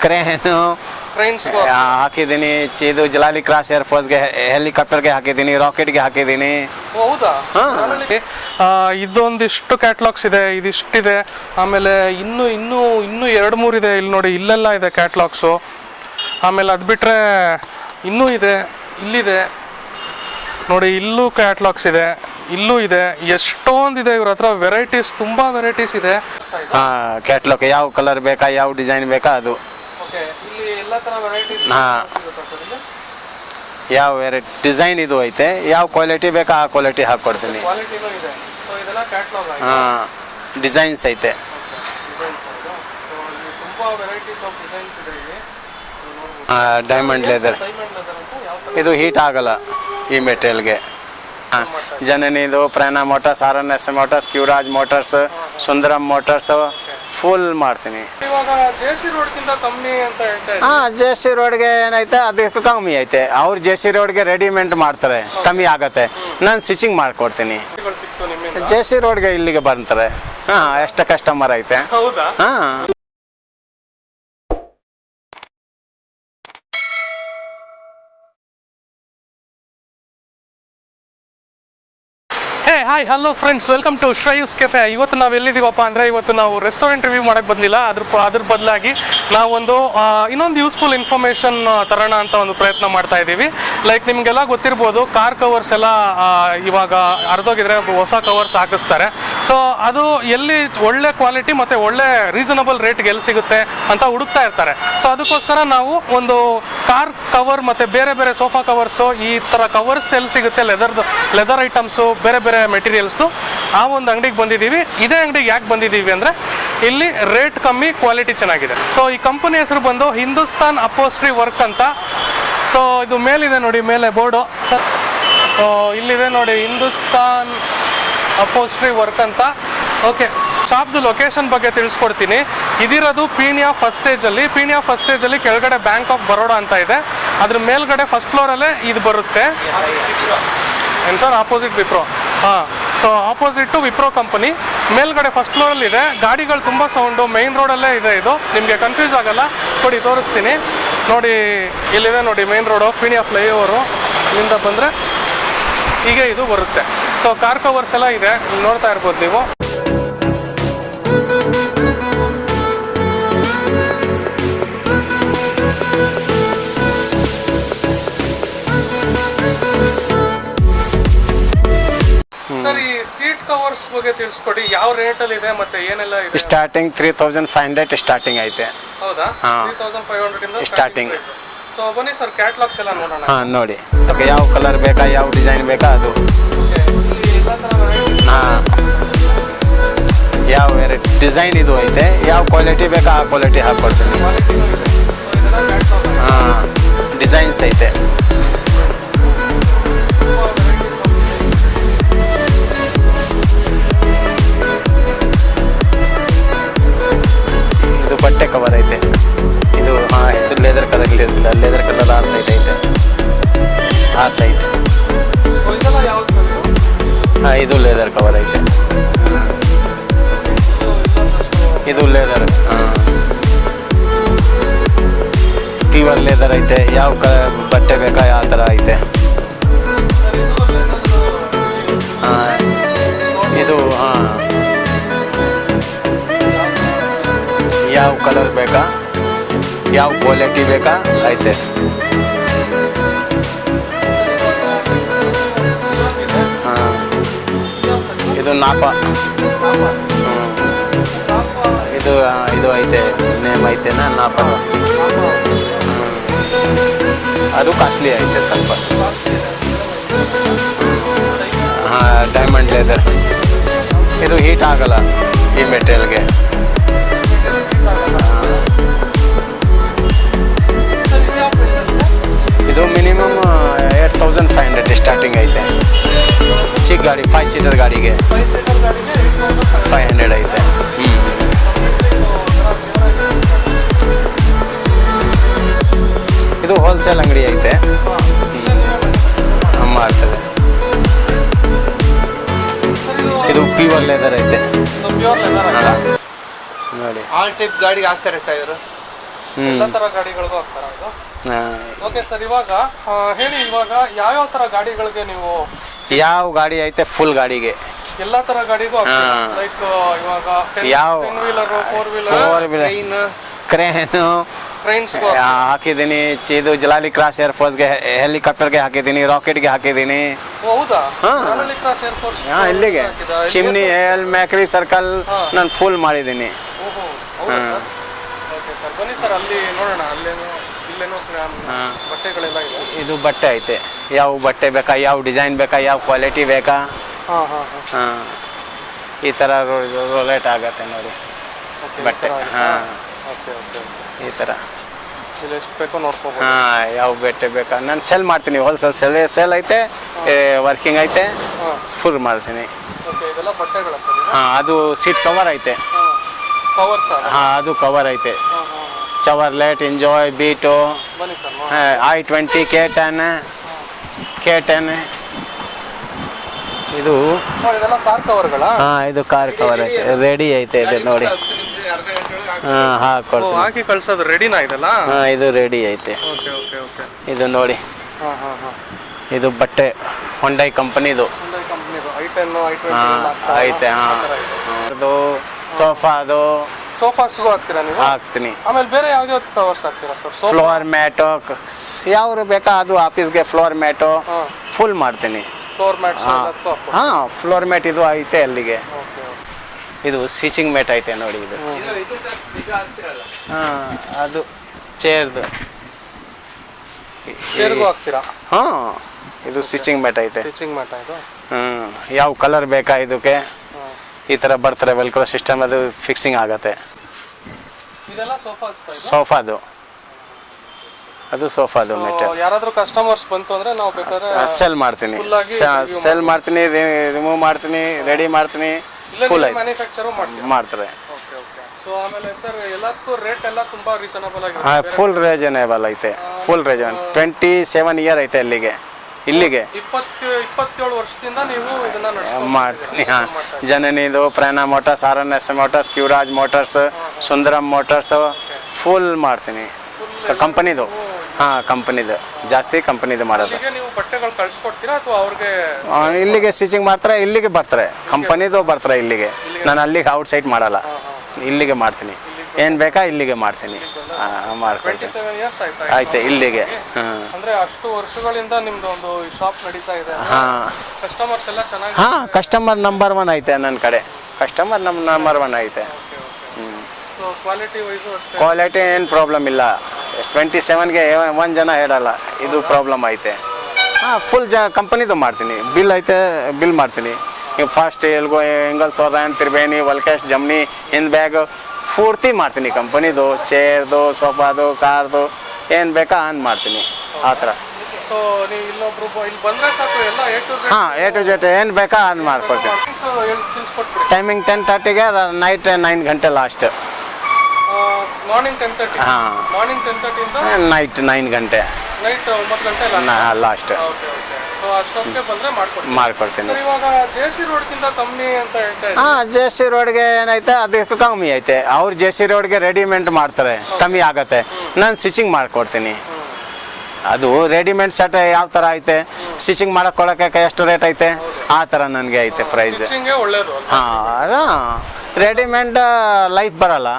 Crane ಹಾಕಿದ್ದೀನಿ. ಇದು ಜಲಾಲಿ cross ಏರ್ಫೋರ್ಸ್ಗೆ, ಹೆಲಿಕಾಪ್ಟರ್ಗೆ ಹಾಕಿದ್ದೀನಿ, ರಾಕೆಟ್ಗೆ ಹಾಕಿದ್ದೀನಿ. ಹೌದಾ? ಇದೊಂದಿಷ್ಟು ಕ್ಯಾಟ್ಲಾಗ್ಸ್ ಇದೆ, ಇದಿಷ್ಟಿದೆ. ಆಮೇಲೆ ಇನ್ನೂ 2-3 ಇದೆ. ಇಲ್ಲಿ ನೋಡಿ, ಇಲ್ಲೆಲ್ಲ ಇದೆ ಕ್ಯಾಟ್ಲಾಗ್ಸು. ಆಮೇಲೆ ಅದು ಬಿಟ್ಟರೆ ಇನ್ನೂ ಇದೆ, ಇಲ್ಲಿದೆ ನೋಡಿ, ಇಲ್ಲೂ ಕ್ಯಾಟ್ಲಾಗ್ಸ್ ಇದೆ, ಇಲ್ಲೂ ಇದೆ. ಎಷ್ಟೊಂದಿದೆ ಇವ್ರ ಹತ್ರ. ವೆರೈಟೀಸ್, ತುಂಬಾ ವೆರೈಟೀಸ್ ಇದೆ. ಕ್ಯಾಟ್ಲಾಗ್ ಯಾವ ಕಲರ್ ಬೇಕಾ, ಯಾವ ಡಿಸೈನ್ ಬೇಕಾ ಅದು. ಯಾವ ವೆರೈಟಿ ಡಿಸೈನ್ ಇದು ಐತೆ, ಯಾವ ಕ್ವಾಲಿಟಿ ಬೇಕಾ ಆ ಕ್ವಾಲಿಟಿ ಹಾಕೊಡ್ತೀನಿ. ಡಿಸೈನ್ಸ್ ಐತೆ. Diamond leather. ಇದು ಹೀಟ್ ಆಗಲ್ಲ ಈ ಮೆಟೀರಿಯಲ್ಗೆ. ಜನನಿದು, ಪ್ರೇನಾ ಮೋಟರ್ಸ್, RNS ಮೋಟರ್ಸ್, ಕ್ಯೂರಾಜ್ ಮೋಟರ್ಸ್, ಸುಂದರಂ ಮೋಟರ್ಸ್ ಫುಲ್ ಮಾಡ್ತೀನಿ. JC ರೋಡ್ಗೆ ಏನೈತೆ ಅದಕ್ಕೆ ಕಮ್ಮಿ ಐತೆ. ಅವ್ರು JC ರೋಡ್ಗೆ ರೆಡಿಮೇಡ್ ಮಾಡ್ತಾರೆ, ಕಮ್ಮಿ ಆಗತ್ತೆ. ನಾನು ಸ್ಟಿಚಿಂಗ್ ಮಾಡ್ಕೊಡ್ತೀನಿ. JC ರೋಡ್ಗೆ ಇಲ್ಲಿಗೆ ಬರ್ತಾರೆ. ಎಷ್ಟು ಕಸ್ಟಮರ್ ಐತೆ. Hi, hello friends, welcome to Shreyas cafe. ಇವತ್ತು ನಾವು ಎಲ್ಲಿದ್ದೀವಪ್ಪ ಅಂದರೆ, ಇವತ್ತು ನಾವು ರೆಸ್ಟೋರೆಂಟ್ ರಿವ್ಯೂ ಮಾಡೋಕ್ಕೆ ಬಂದಿಲ್ಲ. ಅದ್ರ ಬದಲಾಗಿ ನಾವೊಂದು ಇನ್ನೊಂದು ಯೂಸ್ಫುಲ್ ಇನ್ಫಾರ್ಮೇಷನ್ ತರೋಣ ಅಂತ ಒಂದು ಪ್ರಯತ್ನ ಮಾಡ್ತಾ ಇದ್ದೀವಿ. ಲೈಕ್ ನಿಮಗೆಲ್ಲ ಗೊತ್ತಿರ್ಬೋದು, ಕಾರ್ ಕವರ್ಸ್ ಎಲ್ಲ ಇವಾಗ ಅರ್ಧೋಗಿದ್ರೆ ಹೊಸ ಕವರ್ಸ್ ಹಾಕಿಸ್ತಾರೆ. ಸೊ ಅದು ಎಲ್ಲಿ ಒಳ್ಳೆ ಕ್ವಾಲಿಟಿ ಮತ್ತು ಒಳ್ಳೆ ರೀಸನಬಲ್ ರೇಟ್ಗೆ ಎಲ್ಲಿ ಸಿಗುತ್ತೆ ಅಂತ ಹುಡುಕ್ತಾ ಇರ್ತಾರೆ. ಸೊ ಅದಕ್ಕೋಸ್ಕರ ನಾವು ಒಂದು ಕಾರ್ ಕವರ್ ಮತ್ತು ಬೇರೆ ಬೇರೆ ಸೋಫಾ ಕವರ್ಸು, ಈ ಥರ ಕವರ್ಸ್ ಎಲ್ಲಿ ಸಿಗುತ್ತೆ, ಲೆದರ್ ಐಟಮ್ಸು, ಬೇರೆ ಬೇರೆ ಮೆಟೀರಿಯಲ್ಸು, ಆ ಒಂದು ಅಂಗಡಿಗೆ ಬಂದಿದ್ದೀವಿ. ಇದೇ ಅಂಗಡಿಗೆ ಯಾಕೆ ಬಂದಿದ್ದೀವಿ ಅಂದರೆ, ಇಲ್ಲಿ ರೇಟ್ ಕಮ್ಮಿ, ಕ್ವಾಲಿಟಿ ಚೆನ್ನಾಗಿದೆ. ಸೊ ಈ ಕಂಪನಿ ಹೆಸರು ಬಂದು ಹಿಂದೂಸ್ತಾನ್ ಅಪೋಸ್ಟ್ರಿ ವರ್ಕ್ ಅಂತ. ಸೊ ಇದು ಮೇಲಿದೆ ನೋಡಿ, ಮೇಲೆ ಬೋರ್ಡು. ಸೊ ಇಲ್ಲಿದೆ ನೋಡಿ, ಹಿಂದೂಸ್ತಾನ್ ಅಪೋಸ್ಟ್ರಿ ವರ್ಕ್ ಅಂತ. ಓಕೆ, ಶಾಪ್ದು ಲೊಕೇಶನ್ ಬಗ್ಗೆ ತಿಳಿಸ್ಕೊಡ್ತೀನಿ. ಇದಿರೋದು ಪೀಣ್ಯ ಫಸ್ಟ್ ಸ್ಟೇಜಲ್ಲಿ ಕೆಳಗಡೆ ಬ್ಯಾಂಕ್ ಆಫ್ ಬರೋಡಾ ಅಂತ ಇದೆ. ಅದ್ರ ಮೇಲ್ಗಡೆ ಫಸ್ಟ್ ಫ್ಲೋರಲ್ಲೇ ಇದು ಬರುತ್ತೆ. ಏನು sir? Opposite Wipro. So opposite Wipro company. ಮೇಲ್ಗಡೆ ಫಸ್ಟ್ ಫ್ಲೋರಲ್ಲಿ ಇದೆ. ಗಾಡಿಗಳು ತುಂಬ ಸೌಂಡು, ಮೈನ್ ರೋಡಲ್ಲೇ ಇದೆ. ಇದು ನಿಮಗೆ ಕನ್ಫ್ಯೂಸ್ ಆಗಲ್ಲ. ಕೊಡಿ, ತೋರಿಸ್ತೀನಿ ನೋಡಿ. ಇಲ್ಲಿದೆ ನೋಡಿ ಮೈನ್ ರೋಡು, ಪೀಣ್ಯ ಫ್ಲೈಓವರು. ಇಲ್ಲಿಂದ ಬಂದರೆ ಹೀಗೆ ಇದು ಬರುತ್ತೆ. ಸೊ ಕಾರ್ ಕವರ್ಸ್ ಎಲ್ಲ ಇದೆ, ನೋಡ್ತಾ ಇರ್ಬೋದು ನೀವು. ಸರ್, ಈ ಸೀಟ್ ಕವರ್ಸ್ ಬಗ್ಗೆ ತಿಳಿಸ್ಕೊಡಿ. ಯಾವ ರೇಟಲ್ಲಿ ಇದೆ ಮತ್ತೆ ಏನೆಲ್ಲ ಇದೆ? ಸ್ಟಾರ್ಟಿಂಗ್ 3500 ಸ್ಟಾರ್ಟಿಂಗ್ ಐತೆ. ಹೌದಾ? 3500 ಇಂದ ಸ್ಟಾರ್ಟಿಂಗ್. ಸೊ ಬನ್ನಿ ಸರ್, ಕ್ಯಾಟ್ಲಾಗ್ಸ್ ಎಲ್ಲ ನೋಡೋಣ. ನೋಡಿ, ಯಾವ ಕಲರ್ ಬೇಕಾ, ಯಾವ ಡಿಸೈನ್ ಬೇಕಾ ಅದು. ಯಾವ ವೆರೈಟಿ ಡಿಸೈನ್ ಇದು ಐತೆ, ಯಾವ ಕ್ವಾಲಿಟಿ ಬೇಕಾ ಆ ಕ್ವಾಲಿಟಿ ಹಾಕೊಡ್ತೀನಿ. ಡಿಸೈನ್ಸ್ ಐತೆ. ಇದು ಬಟ್ಟೆ ಕವರ್ ಐತೆ. ಇದು ಇದು ಲೆದರ್ ಕಲರ್ ಆ ಸೈಡ್ ಐತೆ. ಆ ಸೈಡ್ ಇದು ಲೆದರ್ ಕವರ್ ಐತೆ. ಇದು ಲೆದರ್, ಪ್ಯೂರ್ ಲೆದರ್ ಐತೆ. ಯಾವ ಬಟ್ಟೆ ಬೇಕಾ ಯಾವ ಥರ ಐತೆ. ಇದು ಯಾವ ಕಲರ್ ಬೇಕಾ, ಯಾವ ಕ್ವಾಲಿಟಿ ಬೇಕಾ ಐತೆ. ಇದು ನಾಪ. ಇದು ಐತೆ, ನೇಮ್ ಐತೆನಾ ನಾಪ. ಅದು ಕಾಸ್ಟ್ಲಿ ಐತೆ ಸ್ವಲ್ಪ. Diamond leather. ಇದು ಹೀಟ್ ಆಗಲ್ಲ ಈ ಮೆಟೀರಿಯಲ್ಗೆ. ಇದು ಮಿನಿಮಮ್ 8500 ಸ್ಟಾರ್ಟಿಂಗ್ ಐತೆ. ಚಿಕ್ಕ ಗಾಡಿ 5 ಸೀಟರ್ ಗಾಡಿಗೆ 500 ಐತೆ. ಇದು ಹೋಲ್ಸೇಲ್ ಅಂಗಡಿ ಐತೆ, ಮಾಡ್ತದೆ. ಇದು ಪ್ಯೂರ್ ಲೆದರ್ ಐತೆ ನೋಡಿ. ಆಲ್ ಟೈಪ್ ಗಾಡಿಗೆ ಹಾಕ್ತಾರೆ ಸರ್ ಇವರು. ಎಲ್ಲ ತರ ಗಾಡಿಗಳಿಗೂ ಹಾಕ್ತಾರ ಇದು? ಹಾ. ಓಕೆ ಸರ್, ಇವಾಗ ಹೇಳಿ, ಇವಾಗ ಯಾವ್ಯಾವ ತರ ಗಾಡಿಗಳಿಗೆ ನೀವು? ಯಾವ ಗಾಡಿ ಐತೆ ಫುಲ್ ಗಾಡಿಗೆ ಎಲ್ಲಾ ತರ ಗಾಡಿಗೂ ಲೈಕ್ ಇವಾಗ ಯಾವ 10 ವೀಲರ್ 4 ವೀಲರ್ ಕ್ರೇನು ಟ್ರೈನ್ಸ್ ಹಾಕಿದ್ದೀನಿ. ಇದು ಜಲಾಲಿ ಕ್ರಾಸ್ ಏರ್ಫೋರ್ಸ್ಗೆ, ಹೆಲಿಕಾಪ್ಟರ್ಗೆ ಹಾಕಿದ್ದೀನಿ, ರಾಕೆಟ್ಗೆ ಹಾಕಿದ್ದೀನಿ. ಹೌದಾ? ಜಲಾಲಿ ಕ್ರಾಸ್ ಏರ್ಫೋರ್ಸ್ ಇಲ್ಲಿಗೆ ಚಿಮ್ನಿ ಎಲ್ ಮ್ಯಾಕ್ರಿ ಸರ್ಕಲ್ ನಾನು ಫುಲ್ ಮಾಡಿದ್ದೀನಿ. ಓಕೆ ಸರ್, ಬನ್ನಿ ಸರ್, ಅಲ್ಲಿ ನೋಡೋಣ. ಇಲ್ಲೇನೋ ಬಟ್ಟೆಗಳೆಲ್ಲ ಇದೆ. ಇದು ಬಟ್ಟೆ ಐತೆ, ಯಾವ ಬಟ್ಟೆ ಬೇಕಾ, ಯಾವ ಡಿಸೈನ್ ಬೇಕಾ, ಯಾವ ಕ್ವಾಲಿಟಿ ಬೇಕಾ. ಹಾಂ, ಈ ಥರ ರೋಲೇಟ್ ಆಗತ್ತೆ ನೋಡಿ ಬಟ್ಟೆ. ಹಾಂ, ಈ ಥರ ಎಷ್ಟು ಬೇಕೋ ನೋಡ್ಕೋಬೋದು. ಹಾಂ, ಯಾವ ಬಟ್ಟೆ ಬೇಕಾ ನಾನು ಸೆಲ್ ಮಾಡ್ತೀನಿ. ಹೋಲ್ಸೇಲ್ ಸೇಲ್ ಐತೆ, ವರ್ಕಿಂಗ್ ಐತೆ, ಫುಲ್ ಮಾಡ್ತೀನಿ. ಇದೆಲ್ಲ ಬಟ್ಟೆಗಳ? ಹಾಂ, ಅದು ಸೀಟ್ ಕವರ್ ಐತೆ. Cover sir? ಹಾಂ, ಅದು ಕವರ್ ಐತೆ. Chevrolet, enjoy, beat, i20, K10. ಇದು ಇದೆಲ್ಲ ಕಾರ್ ಕವರ್ಗಳ? ಹಾಂ, ಇದು ಕಾರ್ ಕವರ್ ಐತೆ, ರೆಡಿ ಐತೆ ಇದು ನೋಡಿ. ಹಾಂ, ಹಾಕೊಡ್ತೀನಿ. ಹಾಕಿ ಕಳ್ಸೋದು ರೆಡಿನಾ ಇದೆಲ್ಲ? ಹಾಂ, ಇದು ರೆಡಿ ಐತೆ. Okay okay okay. ಇದು ನೋಡಿ, ಇದು ಬಟ್ಟೆ ಹೊಂಡೈ ಕಂಪನಿದು. ಹಾಂ, ಐತೆ. ಹಾಂ, ಅದು ಸೋಫಾದು. ಸೋಫಾಸ್ಗೂ ಹಾಕ್ತೀರಾ ನೀವು? ಹಾಕ್ತೀನಿ. ಆಮೇಲೆ ಬೇರೆ ಯಾವ್ದು ಕವರ್ಸ್ ಹಾಕ್ತೀರಾ ಸರ್? ಫ್ಲೋರ್ ಮ್ಯಾಟು ಯಾವ್ದು ಬೇಕಾ ಅದು ಆಫೀಸ್ಗೆ ಫ್ಲೋರ್ ಮ್ಯಾಟು ಫುಲ್ ಮಾಡ್ತೀನಿ. Floor mats? ಹಾಂ, ಫ್ಲೋರ್ ಮ್ಯಾಟ್ ಇದು ಐತೆ ಅಲ್ಲಿಗೆ. ಇದು ಸ್ಟಿಚಿಂಗ್ ಮ್ಯಾಟ್ ಐತೆ ನೋಡಿ ಇದು. ಹಾಂ, ಅದು ಚೇರ್ದು. ಚೇರ್ಗೂ ಹಾಕ್ತೀರಾ? ಹಾಂ, ಇದು ಸ್ಟಿಚಿಂಗ್ ಮ್ಯಾಟ್ ಐತೆ. ಸ್ಟಿಚಿಂಗ್ ಮ್ಯಾಟ್ ಇದು? ಯಾವ ಕಲರ್ ಬೇಕಾ ಇದಕ್ಕೆ ಈ ಥರ ಬರ್ತಾರೆ. ವೆಲ್ಕ್ರೋ ಸಿಸ್ಟಮ್, ಅದು ಫಿಕ್ಸಿಂಗ್ ಆಗತ್ತೆ. ಇದೆಲ್ಲ ಸೋಫಾಸ್? ಸೋಫಾದು, ಅದು ಸೋಫಾದು ಮೆಟೀರಿಯಲ್. ಯಾರಾದ್ರೂ ಕಸ್ಟಮರ್ಸ್ ಬಂತು ಅಂದ್ರೆ ನಾವು ಬೇಕಾದ್ರೆ ಸೆಲ್ ಮಾಡ್ತೀನಿ, ಸೆಲ್ ಮಾಡ್ತೀನಿ, ರಿಮೂವ್ ಮಾಡ್ತೀನಿ, ರೆಡಿ ಮಾಡ್ತೀನಿ, ಫುಲ್ ಮ್ಯಾನುಫ್ಯಾಕ್ಚರ್ ಮಾಡ್ತಾರೆ. Okay okay. ಸೊ ಆಮೇಲೆ ಸರ್ ಎಲ್ಲದಕ್ಕೂ ರೇಟ್ ಎಲ್ಲ ತುಂಬಾ ರೀಸನಬಲ್ ಆಗಿದೆ? ಹಾಂ, ಫುಲ್ ರೀಸನೇಬಲ್ ಐತೆ. ಫುಲ್ ರೀಸನ್ 27 ಇಯರ್ ಐತೆ ಇಲ್ಲಿಗೆ. 27 ವರ್ಷದಿಂದ ನೀವು ಇದನ್ನ ಮಾಡ್ತೀನಿ. ಹಾಂ, ಜನನಿದು, ಪ್ರೇನಾ ಮೋಟರ್ಸ್, RNS ಮೋಟರ್ಸ್, ಕ್ಯೂರಾಜ್ ಮೋಟರ್ಸ್, ಸುಂದರಂ ಮೋಟರ್ಸ್ ಫುಲ್ ಮಾಡ್ತೀನಿ. ಕಂಪನಿದು. ಹಾಂ, ಕಂಪನಿದು ಜಾಸ್ತಿ ಕಂಪನಿದು ಮಾಡೋದು. ನೀವು ಬಟ್ಟೆಗಳು ಕಳ್ಸಿಕೊಡ್ತೀರಾ ಅಥವಾ ಅವ್ರಿಗೆ? ಇಲ್ಲಿಗೆ ಸ್ಟಿಚಿಂಗ್ ಮಾಡ್ತಾರೆ, ಇಲ್ಲಿಗೆ ಬರ್ತಾರೆ, ಕಂಪನಿದು ಬರ್ತಾರೆ ಇಲ್ಲಿಗೆ. ನಾನು ಅಲ್ಲಿಗೆ ಔಟ್ ಸೈಡ್ ಮಾಡಲ್ಲ, ಇಲ್ಲಿಗೆ ಮಾಡ್ತೀನಿ. ಏನು ಬೇಕಾ ಇಲ್ಲಿಗೆ ಮಾಡ್ತೀನಿ, ಮಾಡ್ಕೊಡ್ತೀನಿ. 27 ಇಯರ್ಸ್ ಆಯ್ತು ಇಲ್ಲಿಗೆ. ಅಂದ್ರೆ ಅಷ್ಟು ವರ್ಷಗಳಿಂದ ನಿಮ್ದು ಒಂದು ಶಾಪ್ ನಡೀತಾ ಇದೆ. ಹಾಂ, ಕಸ್ಟಮರ್ಸ್ ಎಲ್ಲ ಚೆನ್ನಾಗಿ? ಹಾಂ, ಕಸ್ಟಮರ್ ನಂಬರ್ 1 ಐತೆ ನನ್ನ ಕಡೆ. ಕಸ್ಟಮರ್ ನಂಬರ್ 1 ಐತೆ. ಸೊ ಕ್ವಾಲಿಟಿ ವೈಸು ಅಷ್ಟೇ? ಕ್ವಾಲಿಟಿ ಏನು ಪ್ರಾಬ್ಲಮ್ ಇಲ್ಲ. 27ಗೆ 1 ಜನ ಹೇಳಲ್ಲ ಇದು ಪ್ರಾಬ್ಲಮ್ ಐತೆ. ಹಾಂ, ಫುಲ್ ಕಂಪನಿದು ಮಾಡ್ತೀನಿ. ಬಿಲ್ ಐತೆ, ಬಿಲ್ ಮಾಡ್ತೀನಿ. ಈಗ ಫಾಸ್ಟ್ ಎಲ್ಗೋ, ಎಂಗಲ್ಸ್, ಓರ್ಯಾನ್, ತ್ರಿವೇಣಿ, ವಲ್ಕೇಶ್, ಜಮ್ನಿ, ಹಿಂದ್ ಬ್ಯಾಗ್ ಪೂರ್ತಿ ಮಾಡ್ತೀನಿ. ಕಂಪನಿದು, ಚೇರ್ದು, ಸೋಫಾದು, ಕಾರ್ದು ಏನು ಬೇಕಾ ಆನ್ ಮಾಡ್ತೀನಿ ಆ ಥರ. ಸೊ ನೀವು ಇಲ್ಲೊಬ್ರು ಇಲ್ಲಿ ಬಂದರೆ ಸಾಕು, ಎಲ್ಲ A to Z? ಹಾಂ, A to Z ಏನು ಬೇಕಾ ಆನ್ ಮಾಡ್ಕೊಡ್ತೀನಿ. ಟೈಮಿಂಗ್ 10:30ಗೆ, ನೈಟ್ 9 ಗಂಟೆ ಲಾಸ್ಟ್. ಮಾರ್ನಿಂಗ್ 10:30? ಹಾಂ, ಮಾರ್ನಿಂಗ್ 10:30 ನೈಟ್ 9 ಗಂಟೆ, ನೈಟ್ 9 ಗಂಟೆ ಲಾಸ್ಟ್. Okay okay. ಸೊ ಅಷ್ಟೊತ್ತಿಗೆ ಬಂದರೆ ಮಾಡ್ಕೊಡ್ತೀನಿ. ಸರ್, ಇವಾಗ JC ರೋಡ್ಗಿಂತ ಕಮ್ಮಿ ಅಂತ ಹೇಳ್ತಾ ಇದ್ದಾರೆ? ಹಾಂ, JC ರೋಡ್ಗೆ ಏನೈತೆ ಅದಕ್ಕೆ ಕಮ್ಮಿ ಐತೆ. ಅವ್ರು JC ರೋಡ್ಗೆ ರೆಡಿಮೇಡ್ ಮಾಡ್ತಾರೆ, ಕಮ್ಮಿ ಆಗತ್ತೆ. ನಾನು ಸ್ಟಿಚಿಂಗ್ ಮಾಡಿಕೊಡ್ತೀನಿ. ಅದು ರೆಡಿಮೇಡ್ ಶರ್ಟ್ ಯಾವ ಥರ ಐತೆ, ಸ್ಟಿಚಿಂಗ್ ಮಾಡಕ್ಕೆ ಕೊಡೋಕ್ಕೆ ಎಷ್ಟು ರೇಟ್ ಐತೆ ಆ ಥರ ನನಗೆ ಐತೆ ಪ್ರೈಸ್. ಹಾಂ, ರೆಡಿಮೇಡ್ ಲೈಫ್ ಬರಲ್ಲ.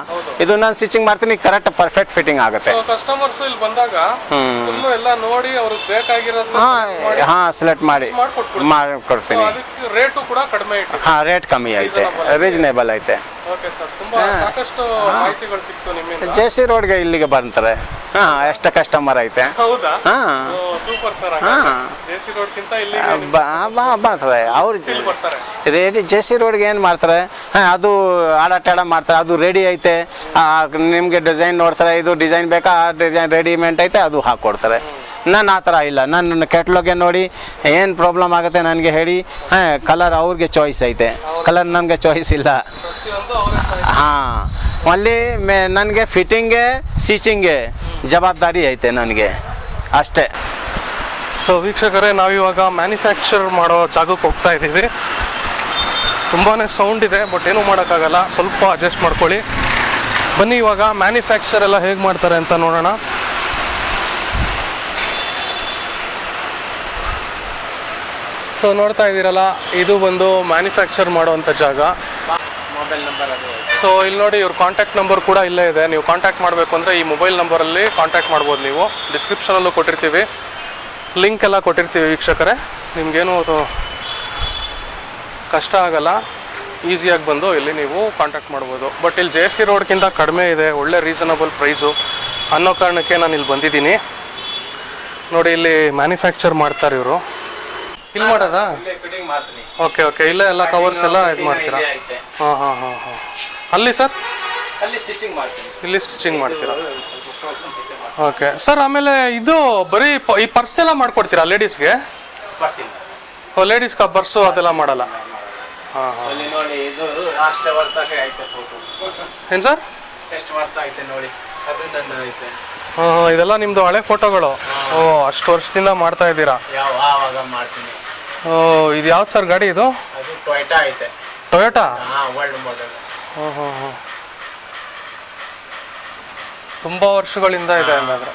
ಇದು ನಾನು ಸ್ಟಿಚಿಂಗ್ ಮಾಡ್ತೀನಿ, ಕರೆಕ್ಟ್ ಪರ್ಫೆಕ್ಟ್ ಫಿಟ್ಟಿಂಗ್ ಆಗುತ್ತೆ. ಕಸ್ಟಮರ್ಸ್ ಇಲ್ಲಿ ಬಂದಾಗ ಎಲ್ಲ ನೋಡಿ ಅವ್ರಿಗೆ ಬೇಕಾಗಿರೋದು ಹಾಂ ಸೆಲೆಕ್ಟ್ ಮಾಡಿ ಮಾಡಿಕೊಡ್ತೀನಿ. ರೇಟು ಕೂಡ ಕಡಿಮೆ ಐತೆ? ಹಾಂ, ರೇಟ್ ಕಮ್ಮಿ ಐತೆ, ರೀಸನೇಬಲ್ ಐತೆ. ಓಕೆ ಸರ್, ತುಂಬಾ ಸಾಕಷ್ಟು ಮಾಹಿತಿಗಳು ಸಿಕ್ತು ನಿಮ್ಮಿಂದ. JC ರೋಡ್ಗೆ ಇಲ್ಲಿಗೆ ಬರ್ತಾರೆ. ಹಾಂ, ಎಷ್ಟು ಕಸ್ಟಮರ್ ಐತೆ. ಹೌದಾ? ಹಾಂ, ಸೂಪರ್ ಸರ್. JC ರೋಡ್ಗಿಂತ ಇಲ್ಲಿ ಬರ್ತಾರೆ ಅವ್ರು. ರೆಡಿ JC ರೋಡ್ಗೆ ಏನು ಮಾಡ್ತಾರೆ, ಹಾಂ ಅದು ಆಡಾಟ ಮಾಡ್ತಾರೆ, ಅದು ರೆಡಿ ಐತೆ. ನಿಮಗೆ ಡಿಸೈನ್ ನೋಡ್ತಾರೆ, ಇದು ಡಿಸೈನ್ ಬೇಕಾ, ಆ ಡಿಸೈನ್ ರೆಡಿಮೇಡ್ ಐತೆ, ಅದು ಹಾಕ್ಕೊಡ್ತಾರೆ. ನಾನು ಆ ಥರ ಇಲ್ಲ, ನನ್ನ ಕೆಟ್ಲೋಗೆ ನೋಡಿ ಏನು ಪ್ರಾಬ್ಲಮ್ ಆಗುತ್ತೆ ನನಗೆ ಹೇಳಿ. ಹಾಂ, ಕಲರ್ ಅವ್ರಿಗೆ ಚಾಯ್ಸ್ ಐತೆ, ಕಲರ್ ನನಗೆ ಚಾಯ್ಸ್ ಇಲ್ಲ. ಹಾಂ, ಅಲ್ಲಿ ನನಗೆ ಫಿಟ್ಟಿಂಗ್ಗೆ, ಸ್ಟಿಚಿಂಗ್ಗೆ ಜವಾಬ್ದಾರಿ ಐತೆ ನನಗೆ ಅಷ್ಟೇ. ಸೊ ವೀಕ್ಷಕರೇ, ನಾವಿವಾಗ ಮ್ಯಾನುಫ್ಯಾಕ್ಚರ್ ಮಾಡೋ ಜಾಗಕ್ಕೆ ಹೋಗ್ತಾ ಇದ್ದೀವಿ. ತುಂಬಾ ಸೌಂಡ್ ಇದೆ, ಬಟ್ ಏನೂ ಮಾಡೋಕ್ಕಾಗಲ್ಲ, ಸ್ವಲ್ಪ ಅಡ್ಜಸ್ಟ್ ಮಾಡ್ಕೊಳ್ಳಿ. ಬನ್ನಿ ಇವಾಗ ಮ್ಯಾನುಫ್ಯಾಕ್ಚರ್ ಎಲ್ಲ ಹೇಗೆ ಮಾಡ್ತಾರೆ ಅಂತ ನೋಡೋಣ. ಸೊ ನೋಡ್ತಾ ಇದ್ದೀರಲ್ಲ, ಇದು ಬಂದು ಮ್ಯಾನುಫ್ಯಾಕ್ಚರ್ ಮಾಡುವಂಥ ಜಾಗ. ಮೊಬೈಲ್ ನಂಬರ್ ಅದು. ಸೊ ಇಲ್ಲಿ ನೋಡಿ, ಇವ್ರ ಕಾಂಟ್ಯಾಕ್ಟ್ ನಂಬರ್ ಕೂಡ ಇಲ್ಲೇ ಇದೆ. ನೀವು ಕಾಂಟ್ಯಾಕ್ಟ್ ಮಾಡಬೇಕು ಅಂದರೆ ಈ ಮೊಬೈಲ್ ನಂಬರಲ್ಲಿ ಕಾಂಟ್ಯಾಕ್ಟ್ ಮಾಡ್ಬೋದು. ನೀವು ಡಿಸ್ಕ್ರಿಪ್ಷನಲ್ಲೂ ಕೊಟ್ಟಿರ್ತೀವಿ, ಲಿಂಕ್ ಎಲ್ಲ ಕೊಟ್ಟಿರ್ತೀವಿ ವೀಕ್ಷಕರೇ. ನಿಮಗೇನು ಕಷ್ಟ ಆಗಲ್ಲ, ಈಸಿಯಾಗಿ ಬಂದು ಇಲ್ಲಿ ನೀವು ಕಾಂಟ್ಯಾಕ್ಟ್ ಮಾಡ್ಬೋದು. ಬಟ್ ಇಲ್ಲಿ JC ರೋಡ್ಗಿಂತ ಕಡಿಮೆ ಇದೆ, ಒಳ್ಳೆ ರೀಸನಬಲ್ ಪ್ರೈಸು ಅನ್ನೋ ಕಾರಣಕ್ಕೆ ನಾನು ಇಲ್ಲಿ ಬಂದಿದ್ದೀನಿ. ನೋಡಿ, ಇಲ್ಲಿ ಮ್ಯಾನುಫ್ಯಾಕ್ಚರ್ ಮಾಡ್ತಾರೆ ಇವರು. ಇಲ್ಲಿ ಮಾಡೋದಾ? ಓಕೆ ಓಕೆ, ಇಲ್ಲೇ ಎಲ್ಲ ಕವರ್ಸ್ ಎಲ್ಲ ಇದು ಮಾಡ್ತೀರಾ? ಹಾಂ. ಅಲ್ಲಿ ಸರ್? ಅಲ್ಲಿ ಸ್ಟಿಚಿಂಗ್ ಮಾಡ್ತೀನಿ. ಇಲ್ಲಿ ಸ್ಟಿಚಿಂಗ್ ಮಾಡ್ತೀರಾ? Okay sir. ಆಮೇಲೆ ಇದು ಬರೀ ಈ ಪರ್ಸ್ ಎಲ್ಲ ಮಾಡ್ಕೊಡ್ತೀರಾ ಲೇಡೀಸ್ಗೆ? ಲೇಡೀಸ್ಗೆ ಪರ್ಸು ಅದೆಲ್ಲ ಮಾಡಲ್ಲ? ಹಾಂ. ಏನು ಸರ್? ಎಷ್ಟು ವರ್ಷ ಆಯ್ತು ನೋಡಿ, ಅದೊಂದು ಐತೆ. ಹಾಂ, ಇದೆಲ್ಲ ನಿಮ್ಮದು ಹಳೆ ಫೋಟೋಗಳು? ಓ, ಅಷ್ಟು ವರ್ಷದಿಂದ ಮಾಡ್ತಾ ಇದ್ದೀರಾ? ಯಾವಾಗ ಮಾಡ್ತೀನಿ. ಓ, ಇದು ಯಾವ್ದು ಸರ್ ಗಾಡಿ ಇದು? ಅದು ಟೊಯೋಟಾ ಐತೆ. ಟೊಯೋಟಾ? World model. ಹ್ಞೂ. ತುಂಬ ವರ್ಷಗಳಿಂದ ಇದೆ ಹಂಗಾದ್ರೆ.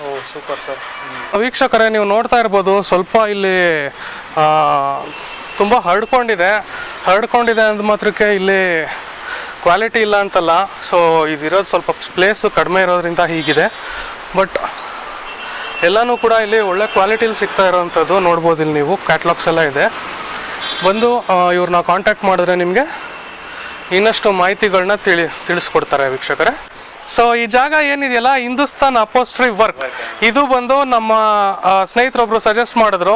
ಓ, ಸೂಪರ್ ಸರ್. ವೀಕ್ಷಕರೇ, ನೀವು ನೋಡ್ತಾ ಇರ್ಬೋದು, ಸ್ವಲ್ಪ ಇಲ್ಲಿ ತುಂಬ ಹರಡ್ಕೊಂಡಿದೆ ಅಂದ ಮಾತ್ರಕ್ಕೆ ಇಲ್ಲಿ ಕ್ವಾಲಿಟಿ ಇಲ್ಲ ಅಂತಲ್ಲ. ಸೊ ಇದಿರೋದು ಸ್ವಲ್ಪ ಪ್ಲೇಸು ಕಡಿಮೆ ಇರೋದ್ರಿಂದ ಹೀಗಿದೆ. ಬಟ್ ಎಲ್ಲನೂ ಕೂಡ ಇಲ್ಲಿ ಒಳ್ಳೆ ಕ್ವಾಲಿಟಿಲಿ ಸಿಗ್ತಾ ಇರೋವಂಥದ್ದು ನೋಡ್ಬೋದು. ಇಲ್ಲಿ ನೀವು ಕ್ಯಾಟ್ಲಾಗ್ಸ್ ಎಲ್ಲ ಇದೆ. ಬಂದು ಇವ್ರನ್ನ ಕಾಂಟ್ಯಾಕ್ಟ್ ಮಾಡಿದ್ರೆ ನಿಮಗೆ ಇನ್ನಷ್ಟು ಮಾಹಿತಿಗಳನ್ನ ತಿಳಿಸ್ಕೊಡ್ತಾರೆ ವೀಕ್ಷಕರೇ. ಸೊ ಈ ಜಾಗ ಏನಿದೆಯಲ್ಲ, ಹಿಂದೂಸ್ತಾನ್ ಅಪೋಸ್ಟ್ರಿ ವರ್ಕ್, ಇದು ಬಂದು ನಮ್ಮ ಸ್ನೇಹಿತರೊಬ್ರು ಸಜೆಸ್ಟ್ ಮಾಡಿದ್ರು.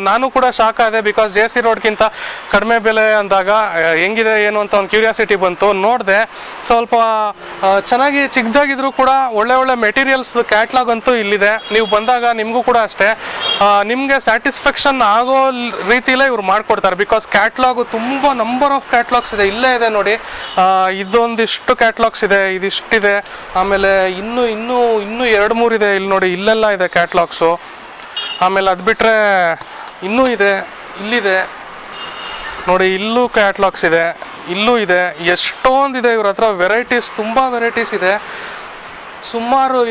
ನಾನು ಕೂಡ ಶಾಕ್ ಆದೆ, ಬಿಕಾಸ್ JC ರೋಡ್ಗಿಂತ ಕಡಿಮೆ ಬೆಲೆ ಅಂದಾಗ ಹೆಂಗಿದೆ ಏನು ಅಂತ ಒಂದು ಕ್ಯೂರಿಯಾಸಿಟಿ ಬಂತು. ನೋಡಿದೆ, ಸ್ವಲ್ಪ ಚೆನ್ನಾಗಿ ಚಿಕ್ಕದಾಗಿದ್ರು ಕೂಡ ಒಳ್ಳೆ ಮೆಟೀರಿಯಲ್ಸ್ ಕ್ಯಾಟ್ಲಾಗ್ ಅಂತೂ ಇಲ್ಲಿದೆ. ನೀವು ಬಂದಾಗ ನಿಮಗೂ ಕೂಡ ಅಷ್ಟೇ ನಿಮಗೆ ಸ್ಯಾಟಿಸ್ಫ್ಯಾಕ್ಷನ್ ಆಗೋ ರೀತಿಲೇ ಇವ್ರು ಮಾಡಿಕೊಡ್ತಾರೆ. ಬಿಕಾಸ್ ಕ್ಯಾಟ್ಲಾಗು ತುಂಬ ನಂಬರ್ ಆಫ್ ಕ್ಯಾಟ್ಲಾಗ್ಸ್ ಇದೆ. ಇಲ್ಲೇ ಇದೆ ನೋಡಿ, ಇದೊಂದಿಷ್ಟು ಕ್ಯಾಟ್ಲಾಗ್ಸ್ ಇದೆ, ಇದಿಷ್ಟಿದೆ. ಆಮೇಲೆ ಇನ್ನೂ 2-3 ಇದೆ. ಇಲ್ಲಿ ನೋಡಿ, ಇಲ್ಲೆಲ್ಲ ಇದೆ ಕ್ಯಾಟ್ಲಾಗ್ಸು. ಆಮೇಲೆ ಅದು ಬಿಟ್ಟರೆ ಇನ್ನೂ ಇದೆ, ಇಲ್ಲಿದೆ ನೋಡಿ, ಇಲ್ಲೂ ಕ್ಯಾಟ್ಲಾಗ್ಸ್ ಇದೆ, ಇಲ್ಲೂ ಇದೆ. ಎಷ್ಟೊಂದಿದೆ ಇವ್ರ ಹತ್ರ ವೆರೈಟೀಸ್, ತುಂಬ ವೆರೈಟೀಸ್ ಇದೆ ಸುಮಾರು.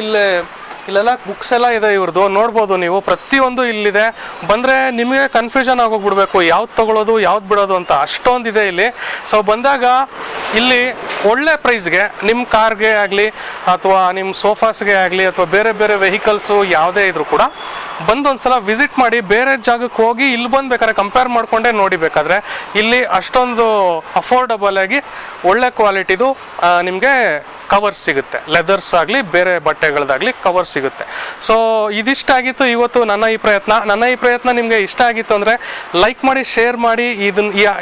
ಇಲ್ಲೆಲ್ಲ ಬುಕ್ಸ್ ಎಲ್ಲ ಇದೆ ಇವ್ರದ್ದು, ನೋಡ್ಬೋದು ನೀವು. ಪ್ರತಿಯೊಂದು ಇಲ್ಲಿದೆ. ಬಂದರೆ ನಿಮಗೆ ಕನ್ಫ್ಯೂಷನ್ ಆಗೋಗ್ಬಿಡ್ಬೇಕು, ಯಾವ್ದು ತೊಗೊಳೋದು ಯಾವ್ದು ಬಿಡೋದು ಅಂತ, ಅಷ್ಟೊಂದಿದೆ ಇಲ್ಲಿ. ಸೊ ಬಂದಾಗ ಇಲ್ಲಿ ಒಳ್ಳೆ ಪ್ರೈಸ್ಗೆ ನಿಮ್ಮ ಕಾರ್ಗೆ ಆಗಲಿ ಅಥವಾ ನಿಮ್ಮ ಸೋಫಾಸ್ಗೆ ಆಗಲಿ ಅಥವಾ ಬೇರೆ ಬೇರೆ ವೆಹಿಕಲ್ಸು ಯಾವುದೇ ಇದ್ರೂ ಕೂಡ ಬಂದು ಒಂದ್ಸಲ ವಿಸಿಟ್ ಮಾಡಿ. ಬೇರೆ ಜಾಗಕ್ಕೆ ಹೋಗಿ ಇಲ್ಲಿ ಬಂದು ಬೇಕಾದ್ರೆ ಕಂಪೇರ್ ಮಾಡಿಕೊಂಡೇ ನೋಡಿ. ಬೇಕಾದರೆ ಇಲ್ಲಿ ಅಷ್ಟೊಂದು ಅಫೋರ್ಡಬಲ್ ಆಗಿ ಒಳ್ಳೆ ಕ್ವಾಲಿಟಿದು ನಿಮಗೆ ಕವರ್ಸ್ ಸಿಗುತ್ತೆ. ಲೆದರ್ಸ್ ಆಗಲಿ ಬೇರೆ ಬಟ್ಟೆಗಳದಾಗಲಿ ಕವರ್ಸ್ ಸಿಗುತ್ತೆ. ಸೊ ಇದಿಷ್ಟಾಗಿತ್ತು ಇವತ್ತು ನನ್ನ ಈ ಪ್ರಯತ್ನ ನಿಮಗೆ ಇಷ್ಟ ಆಗಿತ್ತು ಅಂದರೆ ಲೈಕ್ ಮಾಡಿ, ಶೇರ್ ಮಾಡಿ.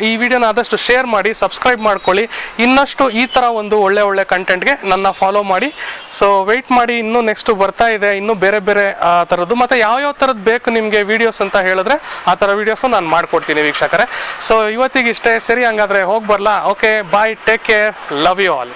ಈ ವಿಡಿಯೋನ ಆದಷ್ಟು ಶೇರ್ ಮಾಡಿ, ಸಬ್ಸ್ಕ್ರೈಬ್ ಮಾಡ್ಕೊಳ್ಳಿ. ಇನ್ನಷ್ಟು ಈ ಥರ ಒಂದು ಒಳ್ಳೆ ಕಂಟೆಂಟ್ಗೆ ನನ್ನ ಫಾಲೋ ಮಾಡಿ. ಸೊ ವೆಯ್ಟ್ ಮಾಡಿ, ಇನ್ನೂ ನೆಕ್ಸ್ಟ್ ಬರ್ತಾ ಇದೆ, ಇನ್ನೂ ಬೇರೆ ಥರದ್ದು. ಮತ್ತು ಯಾವ ಥರದ್ದು ಬೇಕು ನಿಮಗೆ ವೀಡಿಯೋಸ್ ಅಂತ ಹೇಳಿದ್ರೆ ಆ ಥರ ವೀಡಿಯೋಸು ನಾನು ಮಾಡ್ಕೊಡ್ತೀನಿ ವೀಕ್ಷಕರೇ. ಸೊ ಇವತ್ತಿಗೆ ಇಷ್ಟೇ. ಸರಿ, ಹಂಗಾದರೆ ಹೋಗಿ ಬರಲಾ? Okay, bye, take care, love you all.